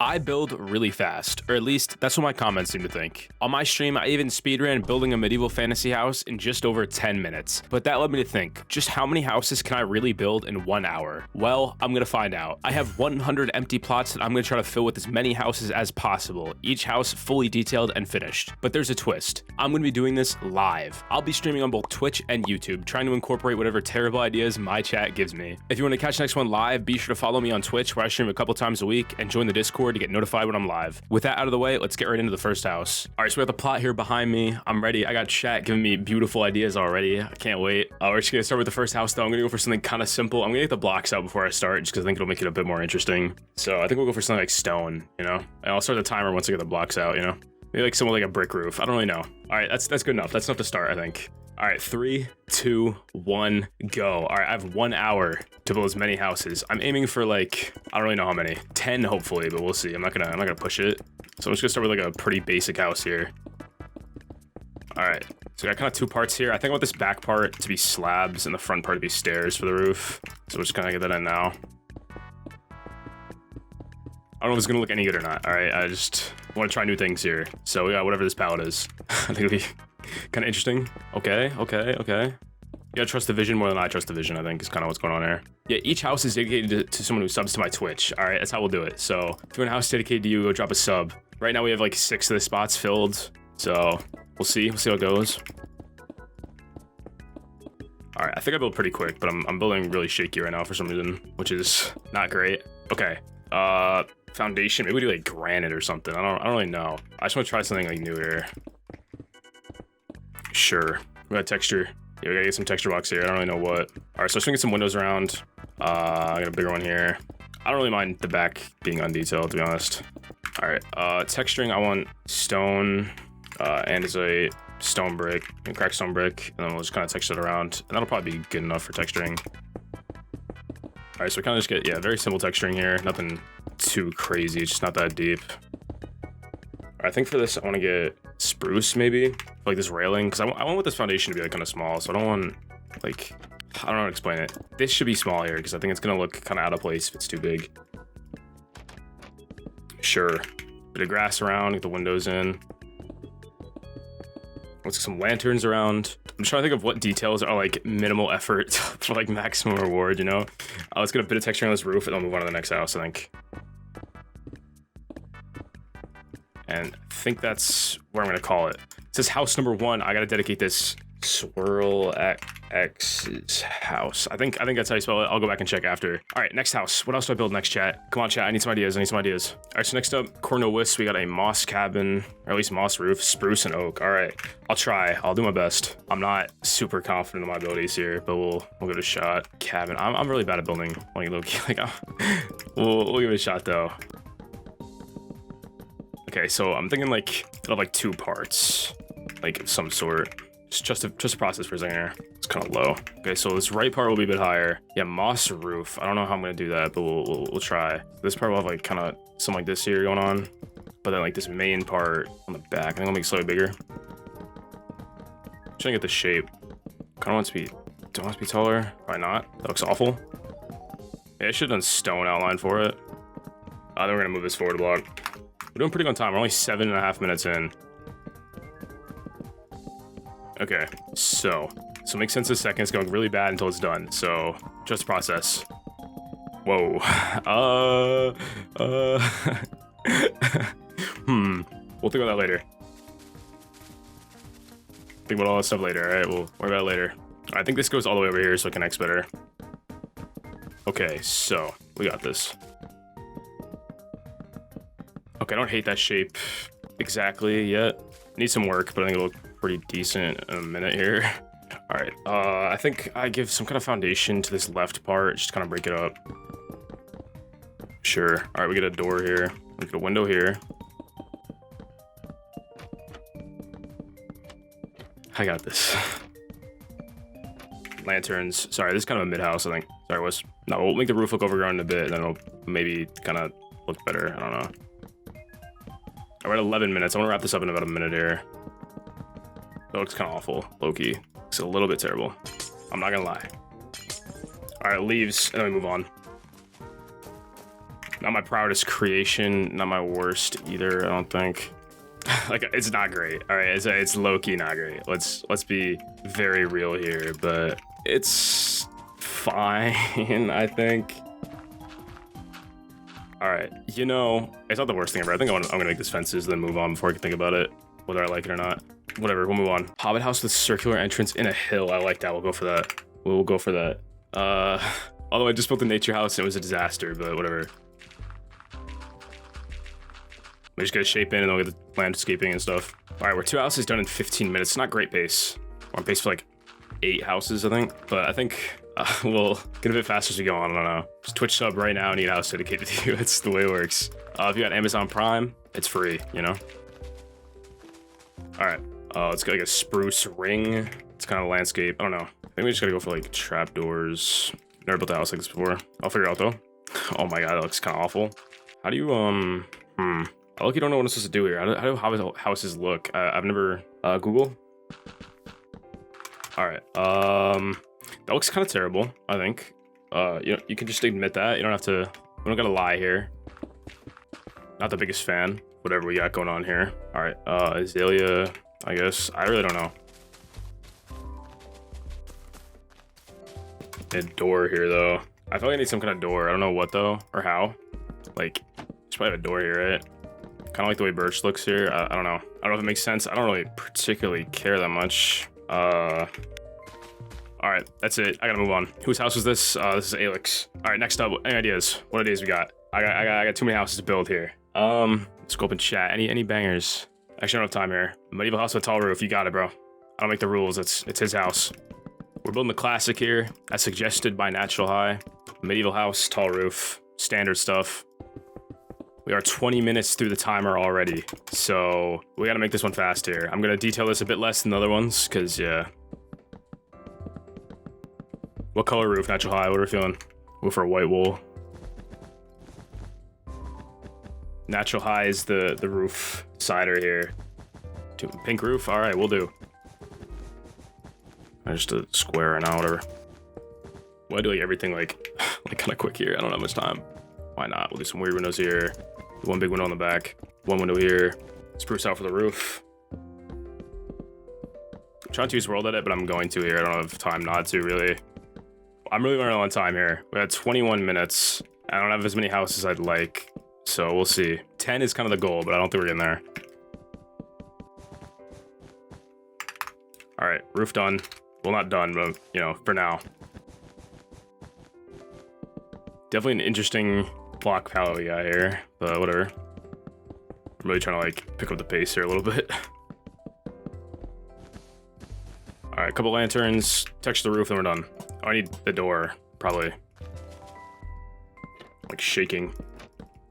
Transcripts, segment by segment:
I build really fast, or at least that's what my comments seem to think. On my stream, I even speedran building a medieval fantasy house in just over 10 minutes. But that led me to think, just how many houses can I really build in 1 hour? Well, I'm gonna find out. I have 100 empty plots that I'm gonna try to fill with as many houses as possible, each house fully detailed and finished. But there's a twist. I'm gonna be doing this live. I'll be streaming on both Twitch and YouTube, trying to incorporate whatever terrible ideas my chat gives me. If you want to catch the next one live, be sure to follow me on Twitch, where I stream a couple times a week, and join the Discord to get notified when I'm live. With that out of the way, let's get right into the first house. All right, so we got the plot here behind me. I'm ready. I got chat giving me beautiful ideas already. I can't wait. We're just gonna start with the first house though. I'm gonna go for something kind of simple. I'm gonna get the blocks out before I start, just because I think it'll make it a bit more interesting. So I think we'll go for something like stone, you know? And I'll start the timer once I get the blocks out, you know? Maybe like something like a brick roof. I don't really know. All right, that's good enough. That's enough to start, I think. All right, 3, 2, 1, go. All right, I have 1 hour to build as many houses. I'm aiming for like, I don't really know how many, 10 hopefully, but we'll see. I'm not gonna push it. So I'm just gonna start with like a pretty basic house here. All right, so I got kind of 2 parts here. I think I want this back part to be slabs and the front part to be stairs for the roof. So we're just gonna get that in now. I don't know if it's gonna look any good or not. All right, I just want to try new things here. So we got whatever this palette is. I think it'll be kind of interesting. Okay. You gotta trust the vision more than I trust the vision, I think, is kind of what's going on here. Yeah, each house is dedicated to someone who subs to my Twitch. All right, that's how we'll do it. So if you want a house dedicated to you, go drop a sub. Right now we have like 6 of the spots filled. So we'll see how it goes. All right, I think I built pretty quick, but I'm building really shaky right now for some reason, which is not great. Okay, foundation, maybe we do like granite or something. I don't really know. I just want to try something like new here. Sure, we got texture. Yeah, we gotta get some texture box here. I don't really know what. All right, so I'm just gonna get some windows around. I got a bigger one here. I don't really mind the back being undetailed, to be honest. All right, texturing, I want stone, and as a stone brick, and cracked stone brick, and then we'll just kind of texture it around, and that'll probably be good enough for texturing. All right, so we kind of just get, yeah, very simple texturing here. Nothing too crazy, it's just not that deep. I think for this, I want to get spruce, maybe, for like this railing, because I want this foundation to be like kind of small, so I don't want, like, I don't know how to explain it. This should be small here, because I think it's going to look kind of out of place if it's too big. Sure. Bit of grass around, get the windows in. Let's get some lanterns around. I'm just trying to think of what details are like minimal effort for like maximum reward, you know? Let's get a bit of texture on this roof, and then we'll move on to the next house, I think. And I think that's where I'm gonna call it. It says house number 1. I gotta dedicate this Swirl X's house. I think that's how you spell it. I'll go back and check after. All right, next house. What else do I build next, chat? Come on, chat. I need some ideas. All right, so next up, Cornelius. We got a moss cabin, or at least moss roof, spruce and oak. All right, I'll try. I'll do my best. I'm not super confident in my abilities here, but we'll give it a shot. Cabin. I'm really bad at building. Like we'll give it a shot though. Okay, so I'm thinking like it'll have like 2 parts, like of some sort. Just a process for a second here. It's kind of low. Okay, so this right part will be a bit higher. Yeah, moss roof. I don't know how I'm gonna do that, but we'll try. This part will have like kind of something like this here going on, but then like this main part on the back, I think I'll make it slightly bigger. Trying to get the shape. Kind of want it to be. Don't want it to be taller. Why not? That looks awful. Yeah, I should have done stone outline for it. Then we're gonna move this forward a block. We're doing pretty good on time. We're only 7.5 minutes in. Okay, so make sense in a second. It's going really bad until it's done. So just the process. Whoa. We'll think about that later. Think about all that stuff later. All right, we'll worry about it later. I think this goes all the way over here so it connects better. Okay, so we got this. Okay, I don't hate that shape exactly yet. Need some work, but I think it'll look pretty decent in a minute here. All right, I think I give some kind of foundation to this left part, just kind of break it up. Sure. All right, we get a door here. We get a window here. I got this. Lanterns. Sorry, this is kind of a mid-house, I think. Sorry, no, we'll make the roof look overgrown in a bit, and then it'll maybe kind of look better. I don't know. We're at 11 minutes. I want to wrap this up in about a minute here. That looks kind of awful. Low-key. It's a little bit terrible. I'm not gonna lie. All right, leaves, and then we move on. Not my proudest creation, not my worst either, I don't think. Like, it's not great. All right, it's low-key not great. Let's be very real here, but it's fine, I think. All right, you know, it's not the worst thing ever. I think I'm gonna make this fences, then move on before I can think about it, whether I like it or not. Whatever, we'll move on. Hobbit house with circular entrance in a hill. I like that. We'll go for that. We'll go for that. Although I just built a nature house and it was a disaster, but whatever. We just get a shape in and then we'll get the landscaping and stuff. All right, we're 2 houses done in 15 minutes. Not great pace. We're on pace for like 8 houses, I think. But I think we'll get a bit faster as we go on. I don't know. Just Twitch sub right now, need a house dedicated to you. That's the way it works. If you got Amazon Prime, it's free, you know? All right, let's get like a spruce ring. It's kind of landscape. I don't know. I think we just gotta go for like trapdoors. Never built a house like this before. I'll figure it out though. Oh my god, that looks kind of awful. How do you, I look, you don't know what I'm supposed to do here. How do houses look? I've never, Google. All right, that looks kind of terrible, I think. You can just admit that. You don't have to, we don't gotta lie here. Not the biggest fan, whatever we got going on here. All right, Azalea, I guess. I really don't know. A door here though. I feel like I need some kind of door. I don't know what though, or how. Like, just probably have a door here, right? Kind of like the way birch looks here. I don't know. I don't know if it makes sense. I don't really particularly care that much. All right, that's it. I gotta move on. Whose house was this? This is Aelic's. All right, next up, any ideas? What ideas we got? I got too many houses to build here. Let's go up and chat. Any bangers? Actually, I don't have time here. Medieval house with a tall roof. You got it, bro. I don't make the rules. It's his house. We're building the classic here, as suggested by Natural High. Medieval house, tall roof, standard stuff. We are 20 minutes through the timer already, so we gotta make this one fast here. I'm gonna detail this a bit less than the other ones, cause yeah. What color roof, Natural High? What are we feeling? Go for a white wool. Natural High is the roof sider here. Pink roof, all right, we'll do. Just a square now, whatever. Why do like everything like kind of quick here? I don't have much time. Why not? We'll do some weird windows here. One big window on the back. One window here. Spruce out for the roof. I'm trying to use world edit, but I'm going to here. I don't have time not to, really. I'm really running on time here. We had 21 minutes. I don't have as many houses as I'd like, so we'll see. 10 is kind of the goal, but I don't think we're getting there. All right, roof done. Well, not done, but, you know, for now. Definitely an interesting block palette we got here, but whatever. I'm really trying to, like, pick up the pace here a little bit. All right, a couple lanterns, touch the roof, and we're done. Oh, I need the door, probably. Like, shaking.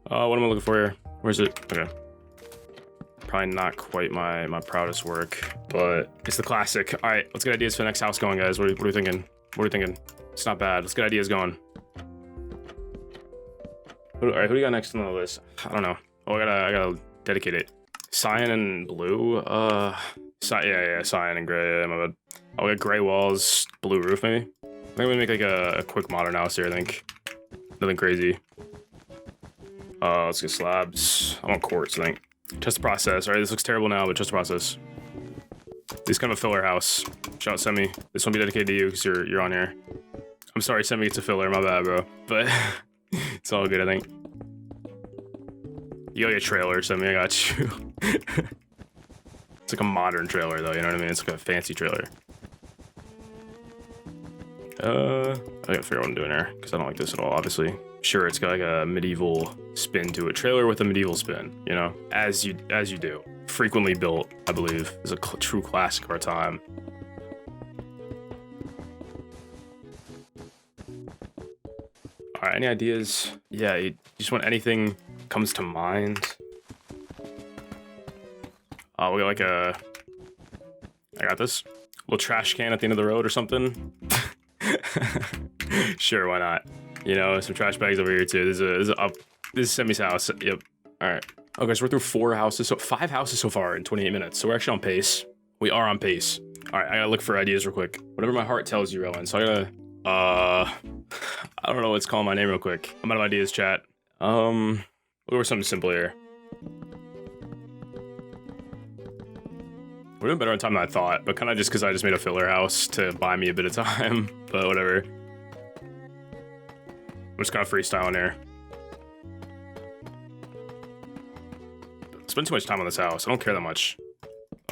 What am I looking for here? Where's it? Okay. Probably not quite my proudest work, but it's the classic. All right, let's get ideas for the next house going, guys. What are we thinking? What are we thinking? It's not bad. Let's get ideas going. All right, who do you got next on the list? I don't know. Oh, I gotta dedicate it. Cyan and blue. Yeah, cyan and gray. Yeah, my bad. I'll get gray walls, blue roof, maybe. I think we make like a quick modern house here. I think nothing crazy. Let's get slabs. I want quartz, I think. Trust the process. All right, this looks terrible now, but trust the process. This is kind of a filler house. Shout out Semi. This one be dedicated to you because you're on here. I'm sorry, Semi, it's a filler. My bad, bro. But it's all good, I think. You got your trailer, Semi. I got you. It's like a modern trailer, though. You know what I mean? It's like a fancy trailer. I gotta figure out what I'm doing here because I don't like this at all, obviously. Sure, it's got like a medieval spin to it. Trailer with a medieval spin, you know, as you do. Frequently built, I believe, is a true classic of our time. All right, any ideas? Yeah, you just want anything comes to mind. We got like I got this little trash can at the end of the road or something. Sure, why not? You know, some trash bags over here too. This is Semi's house. Yep. All right. Okay, so we're through 4 houses, so 5 houses so far in 28 minutes. So we're actually on pace. We are on pace. All right, I gotta look for ideas real quick. Whatever my heart tells you, Rowan. So I gotta, I don't know what's calling my name real quick. I'm out of ideas, chat. We'll go with something simple here. We're doing better on time than I thought, but kind of just because I just made a filler house to buy me a bit of time, but whatever. I'm just kind of freestyling here. Spend too much time on this house. I don't care that much.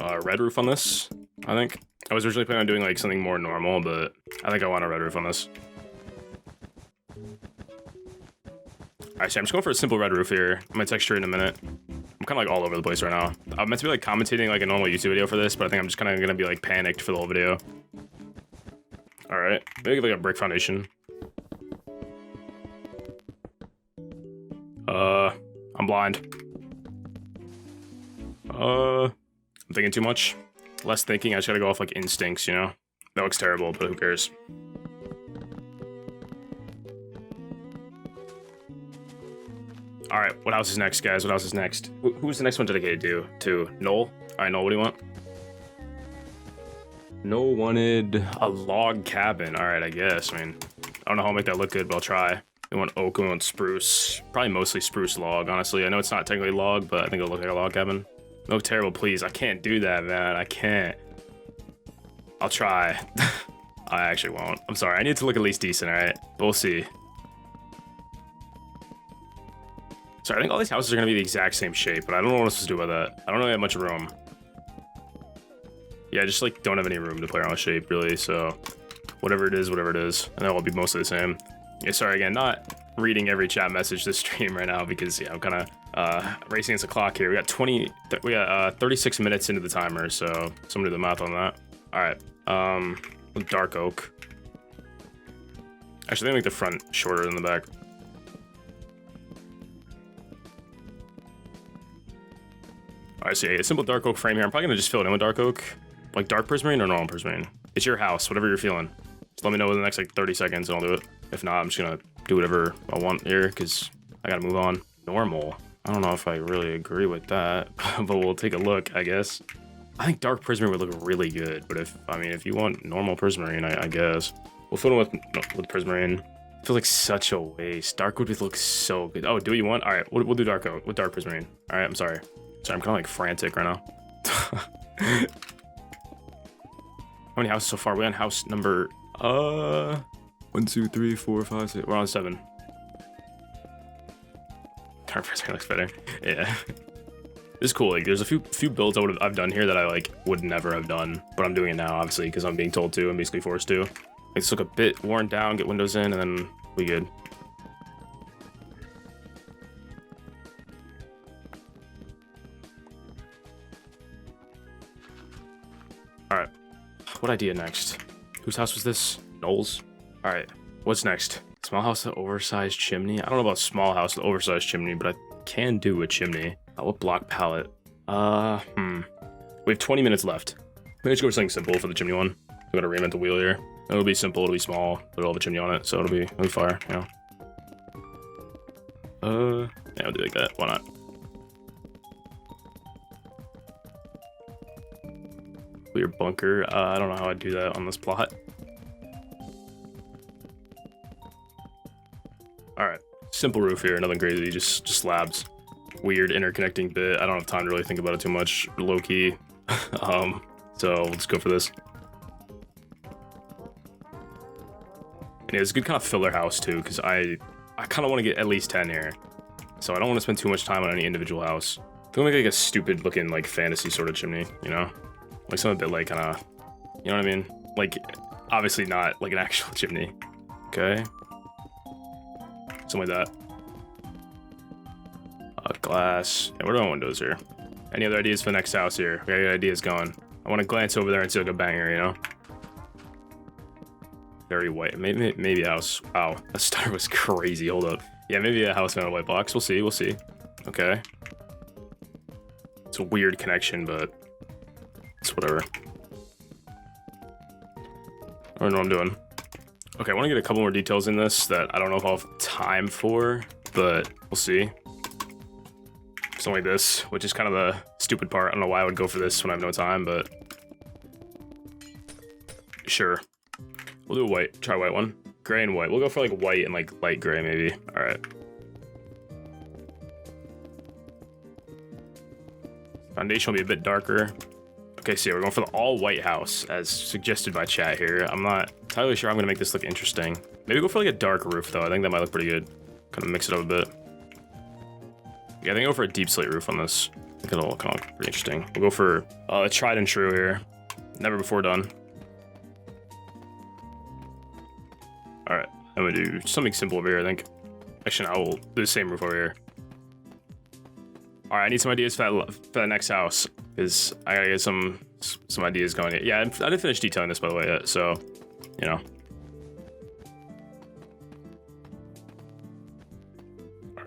Red roof on this, I think. I was originally planning on doing like something more normal, but I think I want a red roof on this. Alright, so I'm just going for a simple red roof here. I'm gonna texture it in a minute. I'm kind of like all over the place right now. I'm meant to be like commentating like a normal YouTube video for this, but I think I'm just kind of gonna be like panicked for the whole video. Alright, maybe give like a brick foundation. I'm blind. I'm thinking too much. Less thinking, I just gotta go off like instincts, you know? That looks terrible, but who cares? Alright, what house is next, guys? What house is next? Who's the next one dedicated to? Noel? Alright, Noel, what do you want? Noel wanted a log cabin. Alright, I guess. I mean, I don't know how I'll make that look good, but I'll try. We want oak, we want spruce. Probably mostly spruce log, honestly. I know it's not technically log, but I think it'll look like a log cabin. No terrible, please. I can't do that, man. I can't. I'll try. I actually won't. I'm sorry. I need to look at least decent, alright? But we'll see. Sorry, I think all these houses are going to be the exact same shape, but I don't know what else to do about that. I don't really have much room. Yeah, I just like don't have any room to play around with shape, really, so whatever it is, and they'll all be mostly the same. Yeah, sorry again, not reading every chat message this stream right now because yeah, I'm kind of racing against the clock here. We got 36 minutes into the timer, so someone do the math on that. All right, dark oak. Actually, they make the front shorter than the back. All right, so yeah, a simple dark oak frame here. I'm probably gonna just fill it in with dark oak, like dark prismarine or normal prismarine. It's your house, whatever you're feeling. Just let me know in the next like 30 seconds and I'll do it. If not, I'm just gonna do whatever I want here because I gotta move on. Normal. I don't know if I really agree with that, but we'll take a look, I guess. I think dark prismarine would look really good, but if you want normal prismarine, I guess. We'll fill it with prismarine. It feels like such a waste. Dark would look so good. Oh, do what you want? All right, we'll do dark oak with dark prismarine. All right, I'm sorry. Sorry, I'm kind of like frantic right now. How many houses so far? We're on house number 1, 2, 3, 4, 5, 6. We're on 7. Dark prismarine looks better. Yeah. This is cool. Like, there's a few builds I've done here that I like would never have done, but I'm doing it now, obviously, because I'm being told to. I'm basically forced to. Like, this look a bit worn down, get windows in, and then we good. All right, what idea next? Whose house was this? Noel's. All right, what's next? Small house with oversized chimney. I don't know about small house with oversized chimney, but I can do a chimney. What block palette? We have 20 minutes left. Maybe just go with something simple for the chimney one. We gotta reinvent the wheel here. It'll be simple, it'll be small, but it'll have a chimney on it, so it'll be fire, you know. Yeah, I'll do like that. Why not? Weird bunker. I don't know how I'd do that on this plot. All right, simple roof here, nothing crazy, just slabs. Weird interconnecting bit. I don't have time to really think about it too much. Low key. So let's go for this. And it's a good kind of filler house too, because I kind of want to get at least 10 here. So I don't want to spend too much time on any individual house. Feel like a stupid looking like fantasy sort of chimney, you know? Like something a bit like kind of, you know what I mean? Like obviously not like an actual chimney. Okay. Something like that. Glass. Yeah, what are my windows here? Any other ideas for the next house here? We got ideas going. I want to glance over there and see like a banger, you know? Very white. Maybe a house. Wow, that start was crazy. Hold up. Yeah, maybe a house on a white box. We'll see. We'll see. Okay. It's a weird connection, but it's whatever. I don't know what I'm doing. Okay, I want to get a couple more details in this that I don't know if I'll have time for, but we'll see. Something like this, which is kind of the stupid part. I don't know why I would go for this when I have no time, but sure. We'll do a white. Try a white one. Gray and white. We'll go for like white and like light gray maybe. All right. Foundation will be a bit darker. Okay, so yeah, we're going for the all white house as suggested by chat here. I'm not entirely sure I'm gonna make this look interesting. Maybe go for like a dark roof though. I think that might look pretty good. Kind of mix it up a bit. Yeah, I think I'll go for a deep slate roof on this. I think it'll kind of look pretty interesting. We'll go for a tried and true here. Never before done. All right, I'm gonna do something simple over here, I think. Actually, no, I will do the same roof over here. All right, I need some ideas for that next house, because I gotta get some ideas going. Yeah, I didn't finish detailing this, by the way, yet, so, you know.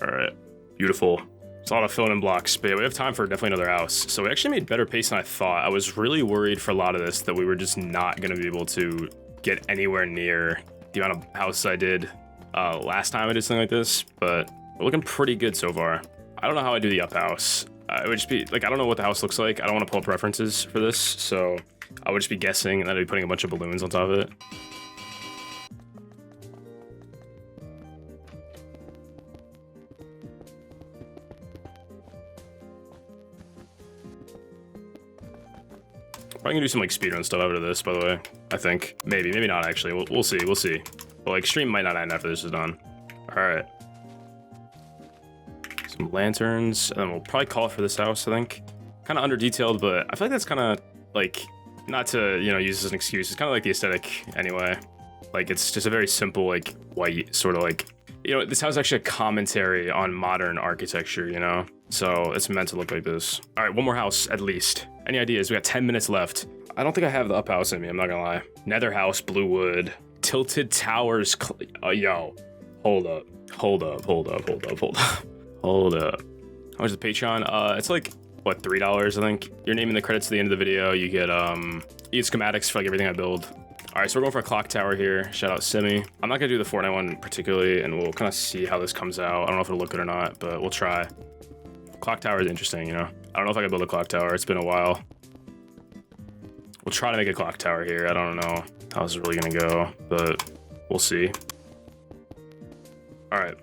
All right, beautiful. It's a lot of filling in blocks, but yeah, we have time for definitely another house. So we actually made better pace than I thought. I was really worried for a lot of this that we were just not gonna be able to get anywhere near the amount of houses I did last time I did something like this, but we're looking pretty good so far. I don't know how I do the up house. It would just be like, I don't know what the house looks like. I don't want to pull up references for this, so I would just be guessing and then I'd be putting a bunch of balloons on top of it. Probably gonna do some like speedrun stuff after this, by the way. I think maybe not actually. We'll see. But like stream might not end after this is done. All right. Some lanterns, and then we'll probably call it for this house. I think kind of under detailed, but I feel like that's kind of like not to use as an excuse. It's kind of like the aesthetic anyway. Like it's just a very simple like white sort of like this house is actually a commentary on modern architecture. So it's meant to look like this. All right, one more house at least. Any ideas? We got 10 minutes left. I don't think I have the up house in me, I'm not gonna lie. Nether house, blue wood, tilted towers. Yo, hold up. How much is the Patreon? It's like, what, $3, I think? You're naming the credits at the end of the video. You get schematics for like everything I build. All right, so we're going for a clock tower here. Shout out Simi. I'm not gonna do the Fortnite one particularly, and we'll kind of see how this comes out. I don't know if it'll look good or not, but we'll try. Clock tower is interesting, I don't know if I can build a clock tower. It's been a while. We'll try to make a clock tower here. I don't know how this is really gonna go, but we'll see. All right.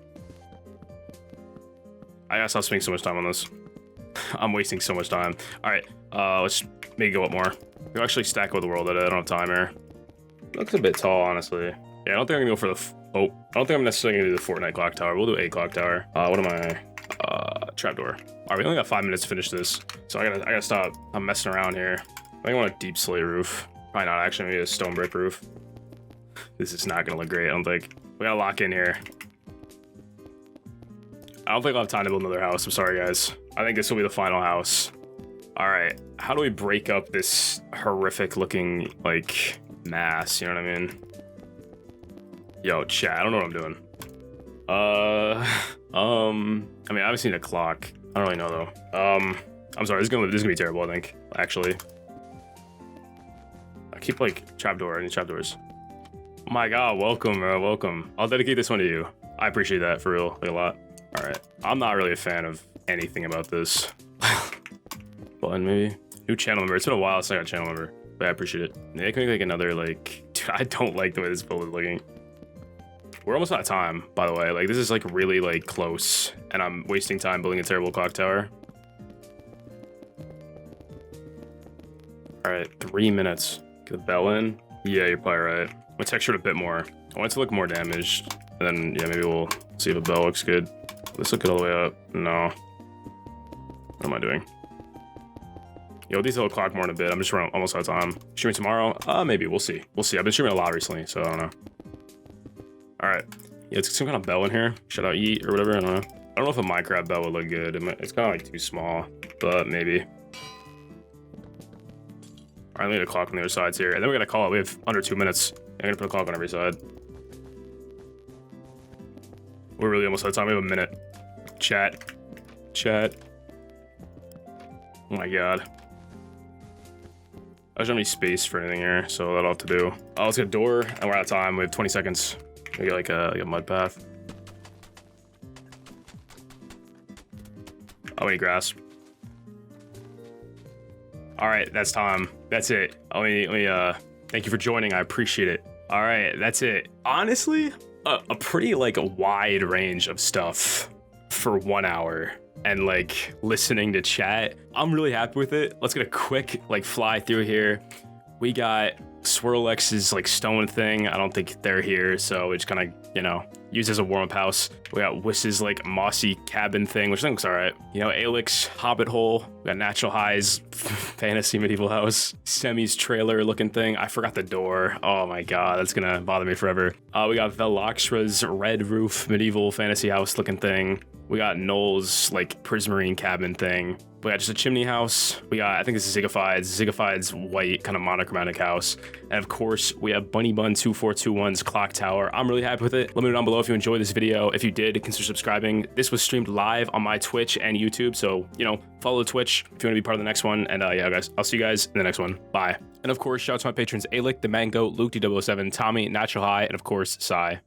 I gotta stop spending so much time on this. I'm wasting so much time. All right, let's make it go up more. We'll actually stack with the world at it. I don't have time here. Looks a bit tall, honestly. Yeah, I don't think I'm gonna go for the. I don't think I'm necessarily gonna do the Fortnite clock tower. We'll do a clock tower. What am I? Trapdoor. All right, we only got 5 minutes to finish this, so I gotta stop. I'm messing around here. I think I want a deep slate roof. Probably not actually. Maybe a stone brick roof. This is not gonna look great. I don't think. We gotta lock in here. I don't think I'll have time to build another house. I'm sorry, guys. I think this will be the final house. All right, how do we break up this horrific looking like mass? You know what I mean? Yo, chat. I don't know what I'm doing. I mean, I obviously need a clock. I don't really know though. I'm sorry. This is gonna be terrible. I think actually. I keep like trapdoor. I need trapdoors. Oh my God, welcome, bro. Welcome. I'll dedicate this one to you. I appreciate that for real, like a lot. All right, I'm not really a fan of anything about this. Button maybe. New channel member. It's been a while since I got a channel member, but I appreciate it. Maybe I can make like another like. Dude, I don't like the way this build is looking. We're almost out of time, by the way. Like this is like really like close, and I'm wasting time building a terrible clock tower. All right, 3 minutes. Get the bell in. Yeah, you're probably right. I'm gonna texture it a bit more. I want it to look more damaged, and then yeah, maybe we'll see if the bell looks good. Let's look it all the way up. No. What am I doing? Yo, detail the clock more in a bit. I'm just running almost out of time. Streaming tomorrow? Maybe. We'll see. We'll see. I've been streaming a lot recently, so I don't know. All right. Yeah, it's some kind of bell in here. Shout out Yeet or whatever. I don't know. I don't know if a Minecraft bell would look good. It's kind of like too small, but maybe. All right, I need a clock on the other sides here. And then we got to call it. We have under 2 minutes. I'm going to put a clock on every side. We're really almost out of time. We have a minute. Chat. Oh my God. I don't have any space for anything here, so that'll have to do. Oh, let's get a door, and we're out of time. We have 20 seconds. We get like a mud path. Oh, we need grass. All right, that's time. That's it. Let me thank you for joining. I appreciate it. All right, that's it. Honestly, a pretty like wide range of stuff for 1 hour. and like listening to chat. I'm really happy with it. Let's get a quick like fly through here. We got Swirlex's like stone thing. I don't think they're here, so it's kind of, you know, used as a warm-up house. We got Wiss's like mossy cabin thing, which I think looks all right. You know, Aelic's Hobbit hole. We got Natural High's fantasy medieval house. Semi's trailer looking thing. I forgot the door. Oh my god, that's gonna bother me forever. We got Valushra's red roof medieval fantasy house looking thing. We got Noel's like prismarine cabin thing. We got just a chimney house. We got, I think this is Ziggifyd's white kind of monochromatic house. And of course, we have Bunny Bun 2421's clock tower. I'm really happy with it. Let me know down below if you enjoyed this video. If you did, consider subscribing. This was streamed live on my Twitch and YouTube. So, you know, follow Twitch if you want to be part of the next one. And yeah, guys, I'll see you guys in the next one. Bye. And of course, shout out to my patrons, Aelic, ThaMango, Luke D007, Tommi, Natural High, and of course, Sai.